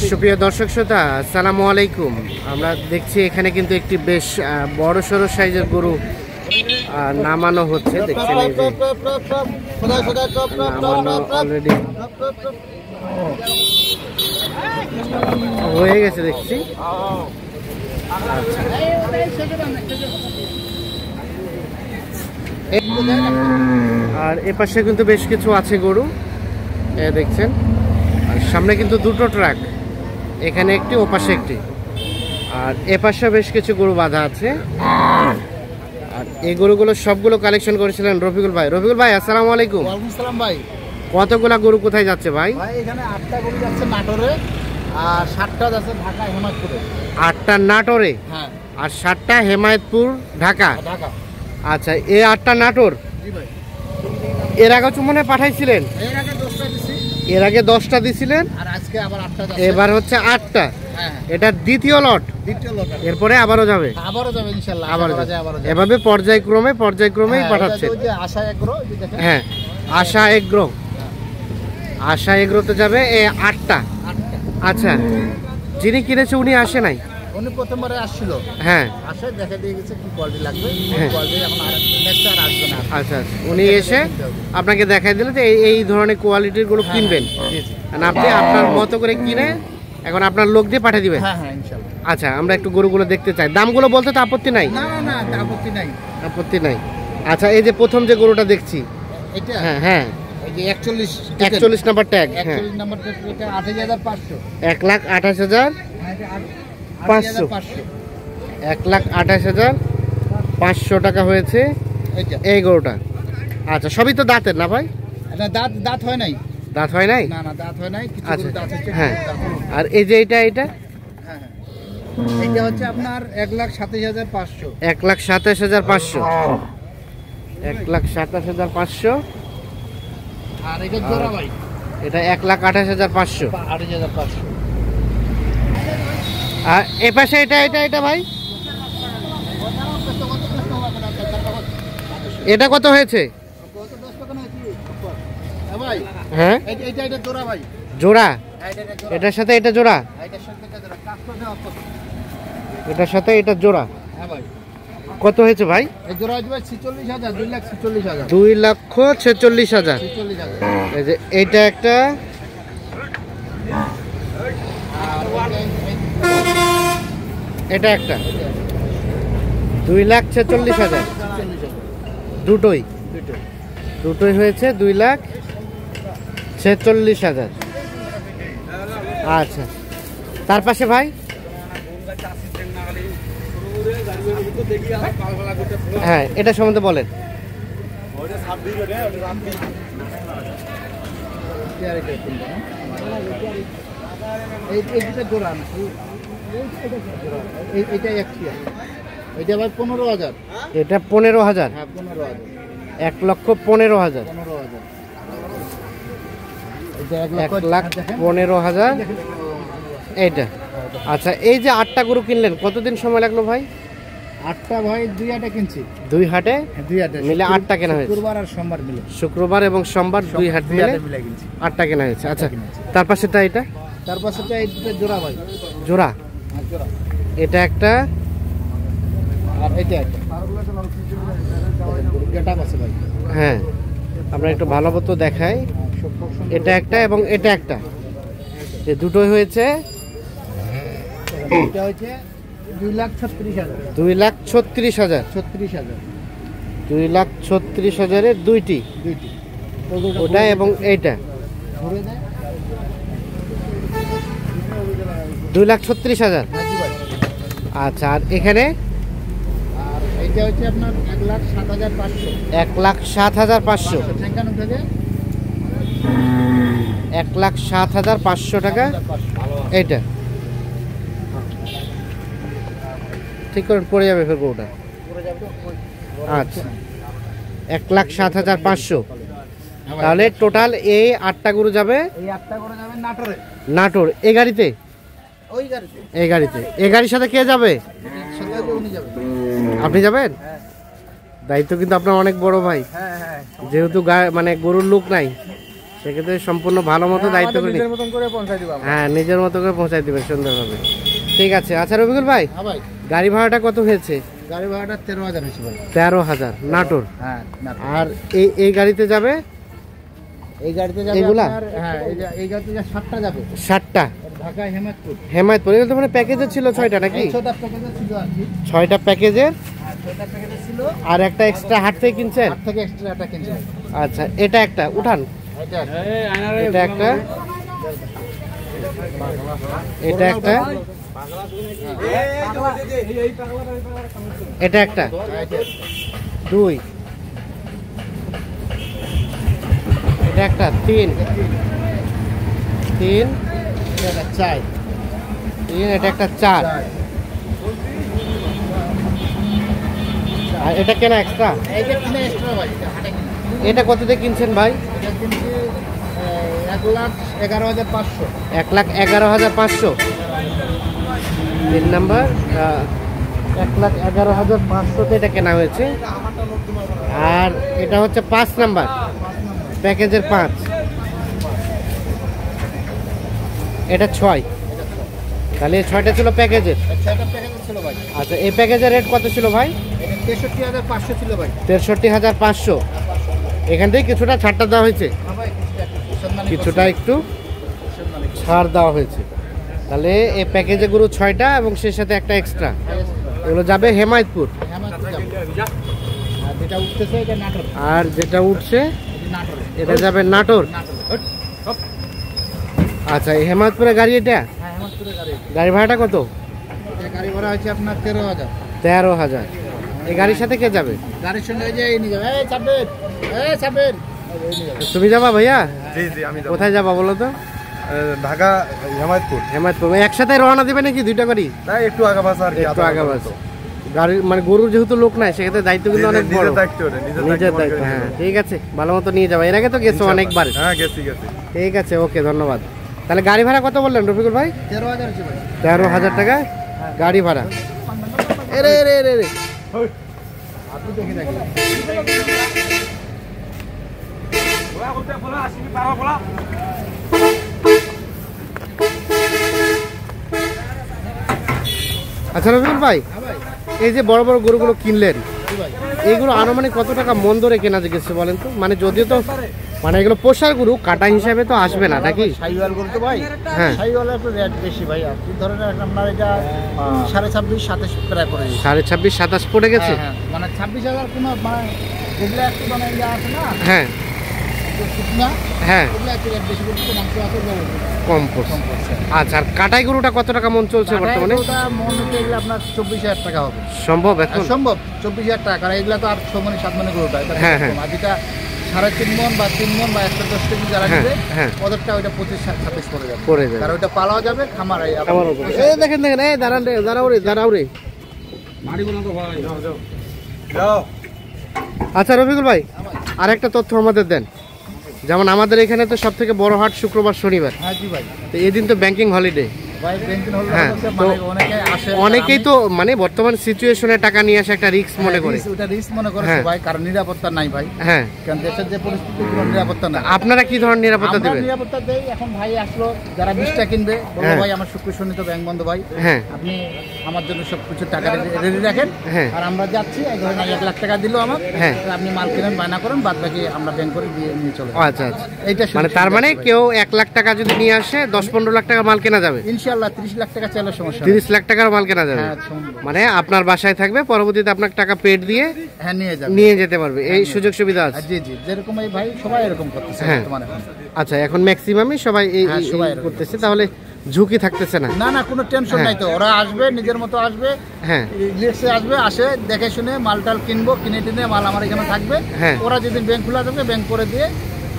সুপ্রিয় দর্শক শ্রোতা, আসসালামু আলাইকুম। আমরা দেখছি এখানে কিন্তু একটি বেশ বড় সড়ো সাইজের গরু নামানো হচ্ছে। দেখছেন এই যে নামানো অলরেডি হয়ে গেছে দেখছি। আর এ পাশে কিন্তু বেশ কিছু আছে গরু দেখছেন। আর সামনে কিন্তু দুটো ট্রাক, এখানে একটি ও পাশে একটি, আর এ পাশে বেশ কিছু গরু বাঁধা আছে। আর এই গরুগুলো সবগুলো কালেকশন করেছিলেন রফিকুল ভাই। রফিকুল ভাই আসসালামু আলাইকুম। ওয়ালাইকুম আসসালাম ভাই। কতগুলা গরু কোথায় যাচ্ছে ভাই? ভাই এখানে 8টা গরু যাচ্ছে নাটোরে, আর 7টা যাচ্ছে ঢাকা হেমায়তপুরে। 8টা নাটোরে, হ্যাঁ, আর 7টা হেমায়তপুর ঢাকা। ঢাকা। আচ্ছা, এই 8টা নাটোর। জি ভাই। এর আগে মনে পাঠাইছিলেন? এর আগে 10টা দিছি। এর আগে 10টা দিছিলেন, আর আজকে আবার 8টা যাচ্ছে। এবার হচ্ছে 8টা। হ্যাঁ, এটা দ্বিতীয় লট। দ্বিতীয় লট। এরপরে আবারও যাবে? আবারও যাবে ইনশাআল্লাহ। আবারও যাবে। এভাবে পর্যায়ক্রমেই পাঠাচ্ছে। ওই যে আশা এগ্রো, যে দেখেন। হ্যাঁ, আশা এগ্রো। আশা এগ্রোতে যাবে এই 8টা। 8টা। আচ্ছা, যিনি কিনেছে উনি আসে নাই? উনি প্রথমবারে আসছিল। হ্যাঁ, আসে দেখে দিয়ে গেছে কি কোয়ালিটি লাগবে। হ্যাঁ। কোয়ালিটি এখন আর নেক্সট আর আসবে না। আচ্ছা, উনি এসে আপনাকে দেখাই দিল যে এই ধরনের কোয়ালিটির গুলো কিনবেন। জি জি। আপনি আপনার মতো করে কিনে এখন আপনার লোক দিয়ে পাঠিয়ে দিবেন। হ্যাঁ হ্যাঁ ইনশাআল্লাহ। আচ্ছা, আমরা একটু গরুগুলো দেখতে চাই। দামগুলো বলতে তো আপত্তি নাই? না না না, আপত্তি নাই। আপত্তি নাই। আচ্ছা, এই যে প্রথম যে গরুটা দেখছি, এটা হ্যাঁ হ্যাঁ, এই যে 41 নাম্বার ট্যাগ। হ্যাঁ, 41 নাম্বার ট্যাগ। এটা 28,500। 1,28,500। 1,28,500 টাকা হয়েছে এই গরুটা। আচ্ছা, সবই তো দাঁতের না ভাই? এটা দাঁত হয় নাই। দাঁত হয় নাই? না না, দাঁত হয় নাই। কিছু আচ্ছা, দাঁত হচ্ছে। হ্যাঁ। আর এই যে এটা হ্যাঁ হ্যাঁ, এটা হচ্ছে আপনার 1,27,500। 1,27,500। 1,27,500। আর এটা জোড়া ভাই, এটা 1,28,500। 28,500। আর এ পাশে এটা ভাই, এটা কত হয়েছে? হ্যাঁ, এটা জোড়া ভাই। জোড়া? এটার সাথে এটা জোড়া? এটার সাথে এটা জোড়া। হ্যাঁ ভাই। কত হয়েছে ভাই? এই জোড়া হচ্ছে 46,000, 2,46,000। 2,46,000। 46,000। এই যে এইটা একটা, এটা একটা, 2,46,000। দুটোই হয়েছে 2,46,000। আচ্ছা, তার পাশে ভাই? হ্যাঁ, এটা সম্বন্ধে বলেন। এটা ভাই 15,000। এটা 15,000। হ্যাঁ 15,000। 1,15,000। 1,15,000 এইটা। আচ্ছা, এই যে 8টা গরু কিনলেন, কতদিন সময় লাগলো ভাই? 8টা ভাই 2 হাটে কিনছি। 2 হাটে 2 হাটে মিলে 8টা কেনা হয়েছে। শুক্রবার আর সোমবার মিলে। শুক্রবার এবং সোমবার 2 হাট মিলে কিনছি। 8টা কেনা হয়েছে। আচ্ছা, তার পাশেটা এটা? তার পাশেটা এটা জোড়া ভাই। জোড়া? জোড়া। এটা একটা, আর এটা একটা। গেটআপ আছে ভাই। হ্যাঁ, আমরা একটু ভালো মতো দেখাই। এটা একটা এবং এটা একটা, এই দুটোই হয়েছে। এটা হচ্ছে 2,36,000। 2,36,000। 36,000। 2,36,000-এর দুইটি। ওটা এবং এইটা ঘুরে দেয়। 2,36,000। আচ্ছা, আর এখানে? আর এটা হচ্ছে আপনার 1,07,500। 1,07,500। 1,07,500 টাকা এইটা। ঠিক করে পড়ে যাবে ফের গরুটা। আচ্ছা, 1,07,500। তাহলে টোটাল এই 8টা গরু যাবে, এই 8টা করে যাবে নাটোরে। নাটোর। এই গাড়িতে? ওই গাড়িতে। এই গাড়িতে। এই গাড়ির সাথে কে যাবে? সাথে উনি যাবে। আপনি যাবেন? হ্যাঁ। দায়িত্ব কিন্তু আপনার অনেক বড় ভাই। হ্যাঁ হ্যাঁ, যেহেতু মানে গরুর লোক নাই, সেক্ষেত্রে সম্পূর্ণ ভালো মতো দায়িত্ব করে নিজের মতন করে পৌঁছাই দিব। হ্যাঁ, নিজের মতো করে পৌঁছাই দিবেন সুন্দরভাবে। ঠিক আছে। আচ্ছা রবিকুল ভাই, হ্যাঁ ভাই, গাড়ি ভাড়াটা কত হয়েছে? গাড়ি ভাড়াটা 13,000 হয়েছে ভাই। 13,000 নাটোর। হ্যাঁ, আর এই গাড়িতে যাবে, এই গাড়িতে যাবে এগুলা? আপনার, হ্যাঁ এই গাড়িতে 7টা যাবে। 7টা ঢাকা হেমায়তপুর। হেমায়তপুর। এগুলো তো মানে প্যাকেজে ছিল 6টা নাকি? 6টা প্যাকেজে ছিল আর কি। 6টা প্যাকেজের, হ্যাঁ 6টা প্যাকেজে ছিল। আর একটা এক্সট্রা হাট থেকে কিনছেন? হাট থেকে এক্সট্রা একটা কিনছি। আচ্ছা, এটা একটা উঠান, এটা এটা একটা, এটা একটা, এটা একটা, 2, এটা একটা, 3, এটা 4, এটা একটা 4, আর এটা কেনা এক্সট্রা? এইটা কিনে এক্সট্রা ভাই, এটা হাটে কিনে। এটা কত দিয়ে কিনছেন ভাই? এটা কিনছি 1,11,500। 1,11,500। 3 নাম্বার, 1,11,500 এটা কেনা হয়েছে। আর এটা হচ্ছে 5 নাম্বার, প্যাকেজের 5, এটা 6। তাহলে 6টা ছিল প্যাকেজের। 6টা প্যাকেজে ছিল ভাই। আচ্ছা, এই প্যাকেজের রেট কত ছিল ভাই? এটা 63,500 ছিল ভাই। 63,500। এখান থেকে কিছুটা ছাড়টা দেওয়া হয়েছে, হ্যাঁ ভাই, কিছুটা একটু ছাড় দেওয়া হয়েছে। তাহলে এই প্যাকেজে গরু 6টা এবং সেই সাথে একটা এক্সট্রা, এগুলো যাবে হেমায়তপুর। হেমায়তপুর যাবে। আর যেটা উঠতেছে এটা নাটোর। আর যেটা উঠছে এটা নাটোর। এটা যাবে নাটোর। নাটোর। আচ্ছা, এই হেমায়তপুরে গাড়ি, এটা হ্যাঁ, হেমায়তপুরে গাড়ি। গাড়ি ভাড়াটা কত? এই গাড়ি ভাড়া হচ্ছে আপনার 13,000। 13,000। এই গাড়ির সাথে কে যাবে? গাড়ির সঙ্গে এই যে এই নিয়ে যাবে। এই সাব্বির, এই সাব্বির, এই নিয়ে যাবে। তুমি যাবা ভাইয়া? জি জি, আমি যাব। কোথায় যাবা বলো তো? ঢাকা হেমায়তপুর। হেমায়তপুর। একসাথে রওনা দিবে নাকি 2টা গাড়ি? না, একটু আগা পাশা আর কি। একটু আগে বাস। গাড়ি মানে গরুর যেহেতু লোক নাই, সেক্ষেত্রে দায়িত্ব কিন্তু অনেক বড়। নিজের দায়িত্ব ওটা, নিজের দায়িত্ব। হ্যাঁ, ঠিক আছে, ভালো মতো নিয়ে যাবা। এর আগে তো গেছো অনেকবার। হ্যাঁ, গেছি গেছি। ঠিক আছে, ওকে, ধন্যবাদ। তাহলে গাড়ি ভাড়া কত বললেন রফিকুল ভাই? 13,000 হচ্ছে ভাই। 13,000 টাকা গাড়ি ভাড়া। এরে এরে এরে এরে, আপনি দেখে দেখেন। আচ্ছা রফিকুল ভাই, হ্যাঁ ভাই, এই যে বড় বড় গরুগুলো কিনলেন, জি ভাই। এইগুলো আনুমানিক কত টাকা মন ধরে কেনা গেছে বলেন তো? মানে যদিও তো মানে এগুলো পোষার গরু, কাটা হিসাবে তো আসবে না নাকি? সাইওয়াল বলতে ভাই, হ্যাঁ, সাইওয়ালের একটু রেট বেশি ভাই। আপনি ধরেন আপনার এটা 26,500-27 প্রায় পড়ে গেছে। 26,500-27 পড়ে গেছে। হ্যাঁ, মানে 26,000 কোনো মানে যেগুলো একটু মানে ইয়ে আছে না, হ্যাঁ না হ্যাঁ, ওগুলো একটু রেট বেশি করতে, মাংস আছে কম পড়ছে। আচ্ছা, আর কাটাই গরুটা কত টাকা মন চলছে বর্তমানে? ওটা মন হতে গেলে আপনার 24,000 টাকা হবে। সম্ভব এখন? সম্ভব 24,000 টাকা, কারণ এগুলা তো আর 6 মনে 7 মনে গরুটা। এটা হ্যাঁ, হ্যাঁ। আর যেটা 3.5 মন বা 3 মন বা 110 কেজি যারা হ্যাঁ, দিবে, হ্যাঁ। ওদেরটা ওইটা 25-26 পড়ে যাবে। পড়ে যাবে। কারণ ওইটা পালাও যাবে খামার। আমার উপর। এই দেখেন দেখেন, এই দাঁড়ান রে, দাঁড়াও রে, দাঁড়াও রে। যাও। আচ্ছা রফিকুল ভাই, আর একটা তথ্য আমাদের দেন। যেমন আমাদের এখানে তো সব থেকে বড় হাট শুক্রবার শনিবার, হ্যাঁ জি ভাই। তো এই দিন তো ব্যাংকিং হলিডে। ভাই ব্যাংকিং হল হ্যাঁ, মানে তো অনেকে আসে। অনেকেই তো মানে বর্তমান সিচুয়েশনে টাকা নিয়ে আসে একটা রিস্ক মনে করে। ওটা রিস্ক মনে করে হ্যাঁ। ভাই, কারণ নিরাপত্তা নাই ভাই। হ্যাঁ, কারণ দেশের যে পরিস্থিতি, কোনো নিরাপত্তা নাই। আপনারা কি ধরনের নিরাপত্তা আমরা দেবেন? নিরাপত্তা দেই। এখন ভাই আসলো, যারা 20টা কিনবে বললো হ্যাঁ। ভাই আমার শুক্র শনি তো ব্যাংক বন্ধ ভাই, হ্যাঁ, আপনি আমার জন্য সব কিছু টাকা রেডি রাখেন। হ্যাঁ। আর আমরা যাচ্ছি, এই ধরেন 1 লাখ টাকা দিল আমার, হ্যাঁ। আপনি মাল কিনেন, বায়না করেন, বাদ বাকি আমরা ব্যাংক করে দিয়ে নিয়ে চলে ও আচ্ছা আচ্ছা। এইটা মানে তার মানে কেউ 1 লাখ টাকা যদি নিয়ে আসে 10-15 লাখ টাকা মাল কেনা যাবে। ইনশাআল্লাহ 30 লাখ টাকা চাইলে সমস্যা নেই। 30 লাখ টাকার মাল কেনা যাবে। হ্যাঁ, সম্ভব। মানে আপনার বাসায় থাকবে, পরবর্তীতে আপনার টাকা পেড দিয়ে হ্যাঁ, নিয়ে যাবে। নিয়ে যেতে পারবে, এই সুযোগ সুবিধা আছে। জি জি, যেরকম এই ভাই সবাই এরকম করতেছে হ্যাঁ। বর্তমানে এখন। আচ্ছা, এখন ম্যাক্সিমামই সবাই এই হ্যাঁ, সবাই এরকম করতেছে, তাহলে ঝুঁকি থাকতেছে না। না না, কোনো টেনশন হ্যাঁ। নাই তো। ওরা আসবে, নিজের মতো আসবে, হ্যাঁ, লিস্টে আসবে, আসে দেখে শুনে মাল টাল কিনবো, কিনে টিনে মাল আমার এখানে থাকবে। হ্যাঁ। ওরা যেদিন ব্যাংক খোলা থাকবে, ব্যাংক করে দিয়ে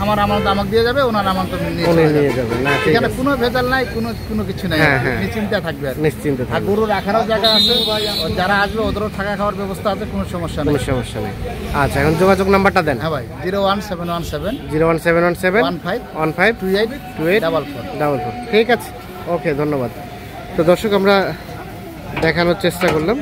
আমার আমানত আমাকে দিয়ে যাবে, ওনার আমানত নিয়ে উনি চলে নিয়ে যাবে। যাবেন। না, ঠিক এখানে আছে, কোনো ভেজাল নাই, কোনো কিছু নাই। হ্যাঁ, হ্যাঁ। নিশ্চিন্তে থাকবে আর কি। নিশ্চিন্তে আর থাকবে, গরু রাখারও জায়গা আছে, ও যারা আসবে ওদেরও থাকা খাওয়ার ব্যবস্থা আছে, কোনো সমস্যা নেই। কোনো সমস্যা নেই। আচ্ছা, এখন যোগাযোগ নাম্বারটা দেন। হ্যাঁ ভাই, 01717 01717 15 15 28 28 44। 44। ঠিক আছে, ওকে, ধন্যবাদ। তো দর্শক, আমরা দেখানোর চেষ্টা করলাম